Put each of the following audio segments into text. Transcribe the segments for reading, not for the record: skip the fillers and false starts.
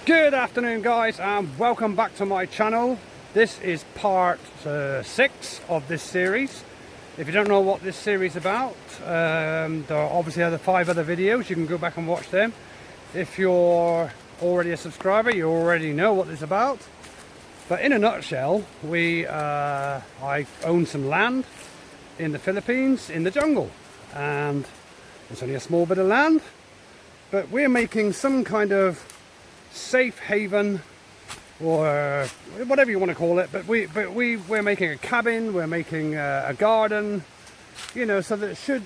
Good afternoon guys, and welcome back to my channel. This is part 6 of this series. If you don't know what this series is about, there are obviously 5 other videos. You can go back and watch them. If you're already a subscriber, you already know what this is about. But in a nutshell, I own some land in the Philippines in the jungle, and it's only a small bit of land, but we're making some kind of safe haven, or whatever you want to call it, but we're making a cabin, we're making a garden, you know, so that should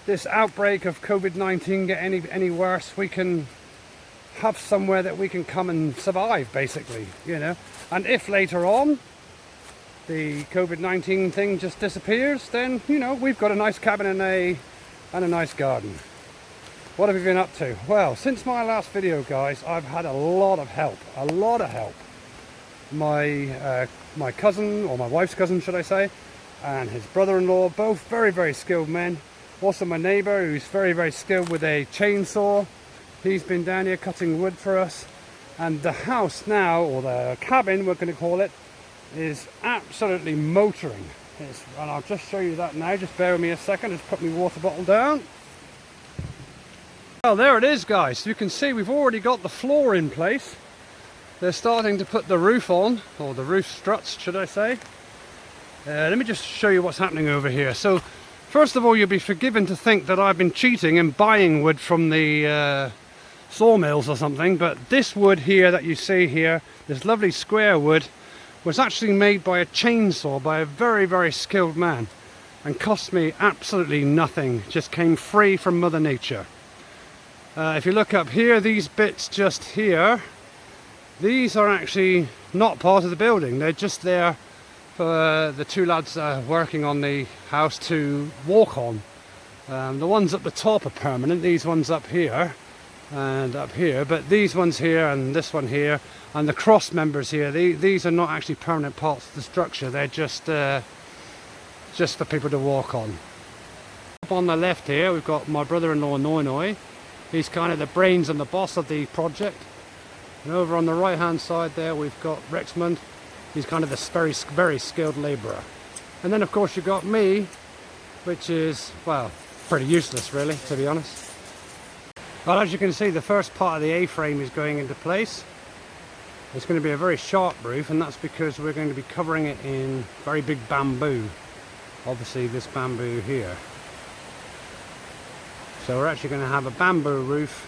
this outbreak of COVID-19 get any worse, we can have somewhere that we can come and survive, basically, you know. And if later on the COVID-19 thing just disappears, then, you know, we've got a nice cabin and a nice garden. What have you been up to? Well, since my last video, guys, I've had a lot of help. My cousin, or my wife's cousin, should I say, and his brother-in-law, both very skilled men. Also my neighbour, who's very skilled with a chainsaw. He's been down here cutting wood for us. And the house now, or the cabin, we're going to call it, is absolutely motoring. And I'll just show you that now. Just bear with me a second. Just put my water bottle down. Well, there it is, guys. So you can see we've already got the floor in place. They're starting to put the roof on, or the roof struts, should I say. Let me just show you what's happening over here. So, first of all, you'll be forgiven to think that I've been cheating and buying wood from the sawmills or something, but this wood here that you see here, this lovely square wood, was actually made by a chainsaw by a very skilled man, and cost me absolutely nothing. Just came free from Mother Nature. If you look up here, these bits just here, these are actually not part of the building. They're just there for the two lads working on the house to walk on. The ones at the top are permanent, these ones up here and up here, but these ones here and this one here and the cross members here, these are not actually permanent parts of the structure. They're just for people to walk on. Up on the left here, we've got my brother-in-law, Noi. He's kind of the brains and the boss of the project. And over on the right hand side there, we've got Rexmond. He's kind of the very skilled labourer. And then of course you've got me, which is, well, pretty useless really, to be honest. Well, as you can see, the first part of the A-frame is going into place. It's going to be a very sharp roof, and that's because we're going to be covering it in very big bamboo. Obviously this bamboo here. So we're actually going to have a bamboo roof,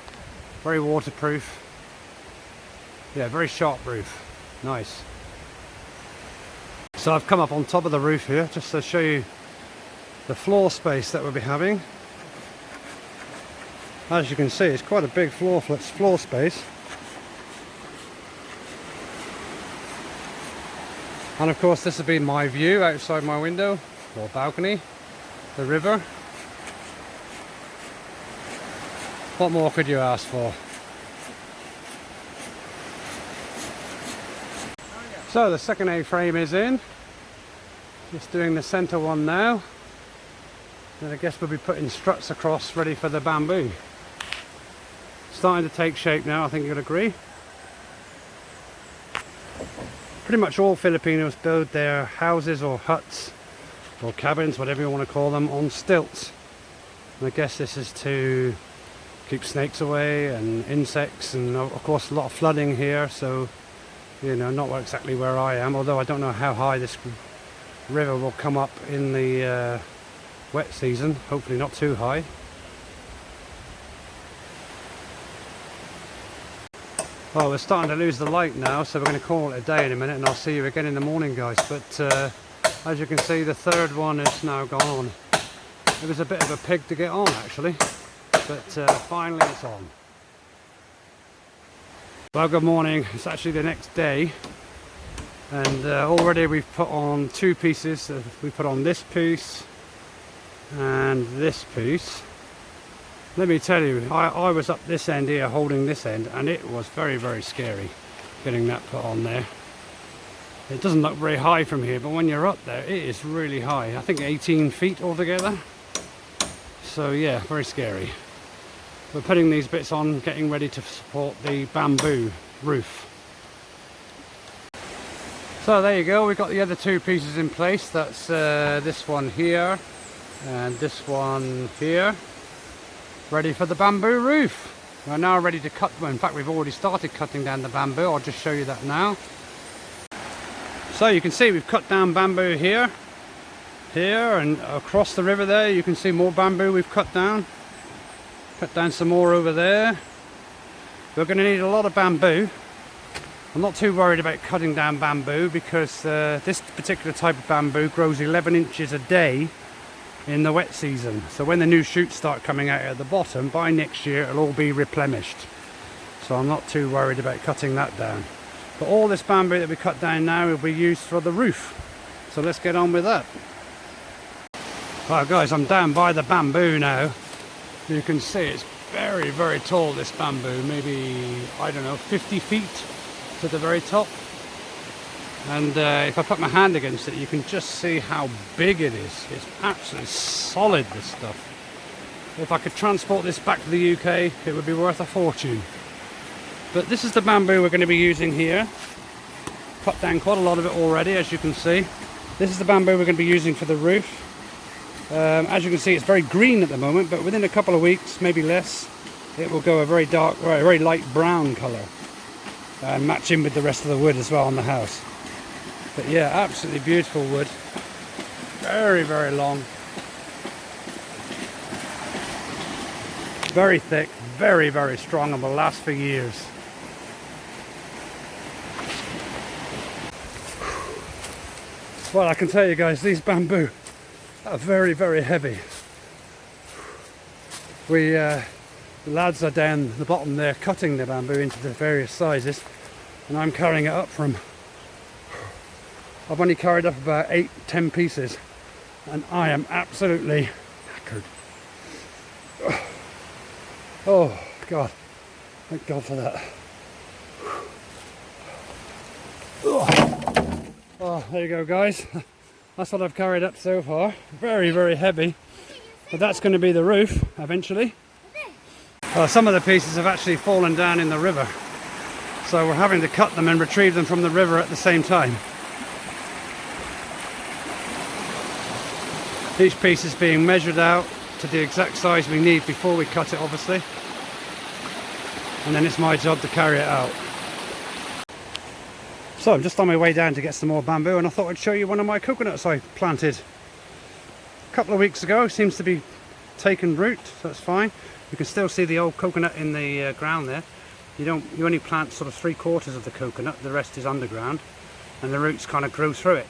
very waterproof. Yeah, very sharp roof. Nice. So I've come up on top of the roof here just to show you the floor space that we'll be having. As you can see, it's quite a big floor space. And of course this will be my view outside my window, or balcony, the river. What more could you ask for? So the second A-frame is in. Just doing the centre one now. And I guess we'll be putting struts across ready for the bamboo. Starting to take shape now, I think you'll agree. Pretty much all Filipinos build their houses or huts or cabins, whatever you want to call them, on stilts. And I guess this is to keep snakes away and insects, and of course a lot of flooding here, so, you know, not exactly where I am, although I don't know how high this river will come up in the wet season. Hopefully not too high. Well, we're starting to lose the light now, so we're going to call it a day in a minute, and I'll see you again in the morning, guys. But as you can see, the third one is now gone on. It was a bit of a pig to get on, actually, but finally it's on. Well, good morning. It's actually the next day, and already we've put on 2 pieces. We put on this piece and this piece. Let me tell you, I was up this end here holding this end, and it was very scary getting that put on there. It doesn't look very high from here, but when you're up there, it is really high. I think 18 feet altogether. So yeah, very scary. We're putting these bits on, getting ready to support the bamboo roof. So there you go, we've got the other two pieces in place. That's this one here and this one here, ready for the bamboo roof. We're now ready to cut, well, in fact we've already started cutting down the bamboo. I'll just show you that now. So you can see we've cut down bamboo here, and across the river there you can see more bamboo we've cut down. Cut down some more over there. We're going to need a lot of bamboo. I'm not too worried about cutting down bamboo because this particular type of bamboo grows 11 inches a day in the wet season. So when the new shoots start coming out at the bottom, by next year it'll all be replenished. So I'm not too worried about cutting that down. But all this bamboo that we cut down now will be used for the roof. So let's get on with that. Right guys, I'm down by the bamboo now. You can see it's very, very tall, this bamboo. Maybe, I don't know, 50 feet to the very top. And if I put my hand against it, you can just see how big it is. It's absolutely solid, this stuff. If I could transport this back to the UK, it would be worth a fortune. But this is the bamboo we're going to be using here. Cut down quite a lot of it already, as you can see. This is the bamboo we're going to be using for the roof. As you can see, it's very green at the moment, but within a couple of weeks, maybe less, it will go a very dark, a very light brown colour. And match in with the rest of the wood as well on the house. But yeah, absolutely beautiful wood. Very, very long. Very thick, very, very strong, and will last for years. Well, I can tell you guys, these bamboo are very, very heavy. The lads are down the bottom there cutting the bamboo into the various sizes, and I'm carrying it up from, I've only carried up about 8-10 pieces, and I am absolutely knackered. Oh God, thank God for that. Oh, there you go guys, that's what I've carried up so far. Very, very heavy, but that's going to be the roof eventually. Some of the pieces have actually fallen down in the river, so we're having to cut them and retrieve them from the river at the same time. Each piece is being measured out to the exact size we need before we cut it, obviously, and then it's my job to carry it out. So I'm just on my way down to get some more bamboo, and I thought I'd show you one of my coconuts I planted a couple of weeks ago. It seems to be taken root, so that's fine. You can still see the old coconut in the ground there. You only plant sort of 3/4 of the coconut, the rest is underground, and the roots kind of grow through it.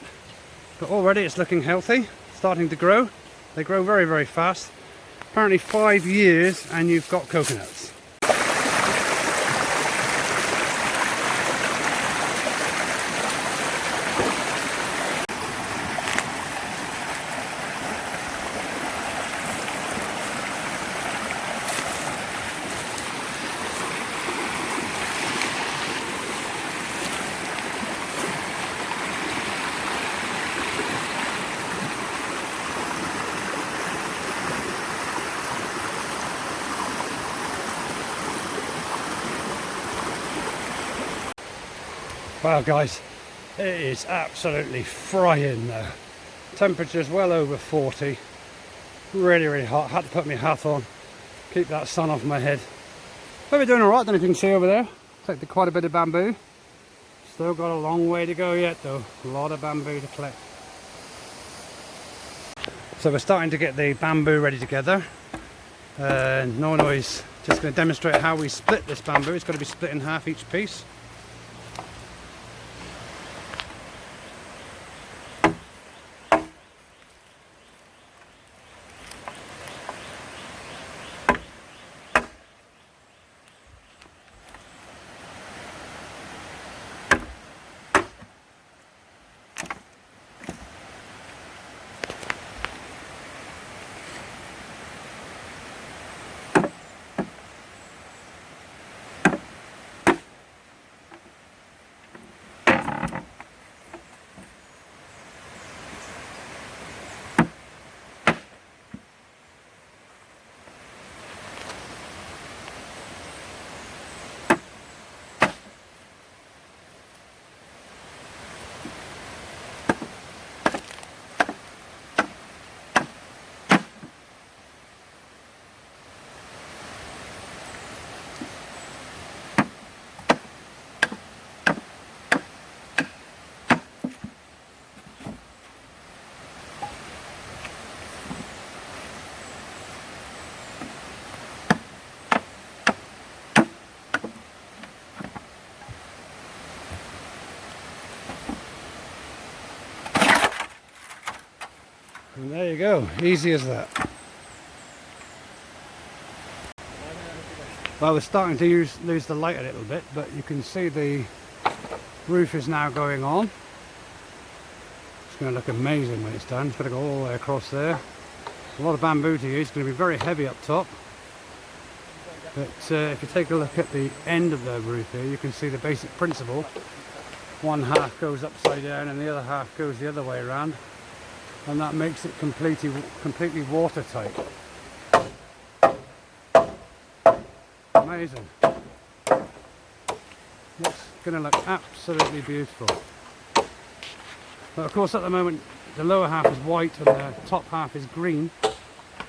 But already it's looking healthy, starting to grow. They grow very, very fast. Apparently 5 years and you've got coconuts. Wow guys, it is absolutely frying now. Temperature's well over 40. Really, really hot. Had to put my hat on, keep that sun off my head. But we're doing alright. I don't know if you can see over there. Collected quite a bit of bamboo. Still got a long way to go yet though. A lot of bamboo to collect. So we're starting to get the bamboo ready together. Nono is just going to demonstrate how we split this bamboo. It's got to be split in half each piece. And there you go, easy as that. Well, we're starting to lose the light a little bit, but you can see the roof is now going on. It's going to look amazing when it's done. It's going to go all the way across there. A lot of bamboo to use. It's going to be very heavy up top. But if you take a look at the end of the roof here, you can see the basic principle. One half goes upside down and the other half goes the other way around. And that makes it completely watertight. Amazing. It's going to look absolutely beautiful. But of course at the moment the lower half is white and the top half is green.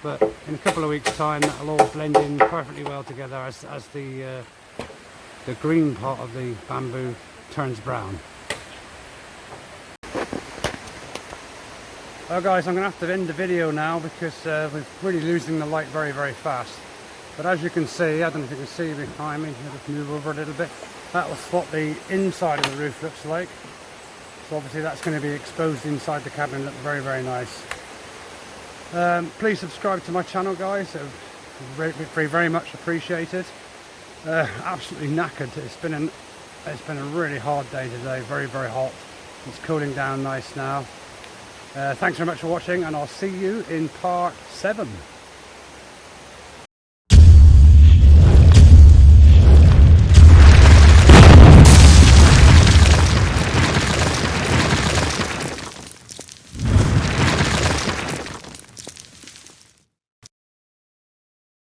But in a couple of weeks time that'll all blend in perfectly well together as the green part of the bamboo turns brown. Well guys, I'm going to have to end the video now because we're really losing the light very fast. But as you can see, I don't know if you can see behind me, I'll just move over a little bit. That was what the inside of the roof looks like. So obviously that's going to be exposed inside the cabin, look very nice. Please subscribe to my channel guys, it would be very much appreciated. Absolutely knackered, it's been a really hard day today, very hot. It's cooling down nice now. Thanks very much for watching and I'll see you in part 7.